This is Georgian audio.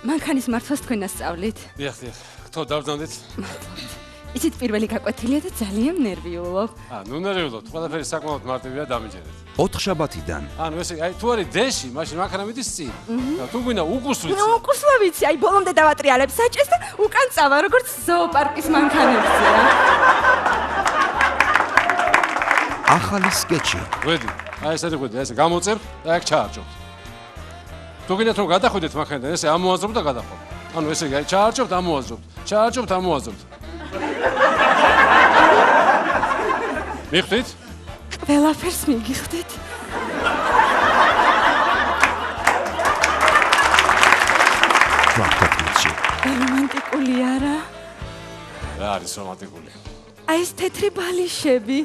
მანქანის მართვას თქვენ ასწავლით. დიახ, ხო დავძანდით. იცით პირველი გაკვეთილია და ძალიან ნერვიულობ. ნუ ნერვიულობთ, ყველაფერი საკმაოდ მარტივია, დამიჯერეთ. 4 შაბათიდან. ესე თუ არის დეში, მაშინ მანქანა მიდის წინ. თუ გვინდა უკურს ვიცი. უკურსლა ვიცი, ბოლომდე დავატრიალებ საჭეს და უკან წავა, როგორც ზოოპარკის მანქანებზე რა. ახალი სკეჩი. გვედი, ესე გვედი, ესე გამოწევ და აქ ჩაარჭობთ. თუ გინდათ რომ გადახვიდეთ მანქანიდან, ესე ამოაზრობ და გადახვიდეთ. ესე ჩაარჭობთ, ამოაზრობთ. ჩაარჭობთ, ამოაზრობთ. მიხდით? ყველაფერს მიგიხდით. ტრაქტატში. რომანტიკული არა? რა არის რომანტიკული? ეს თეთრი ბალიშები.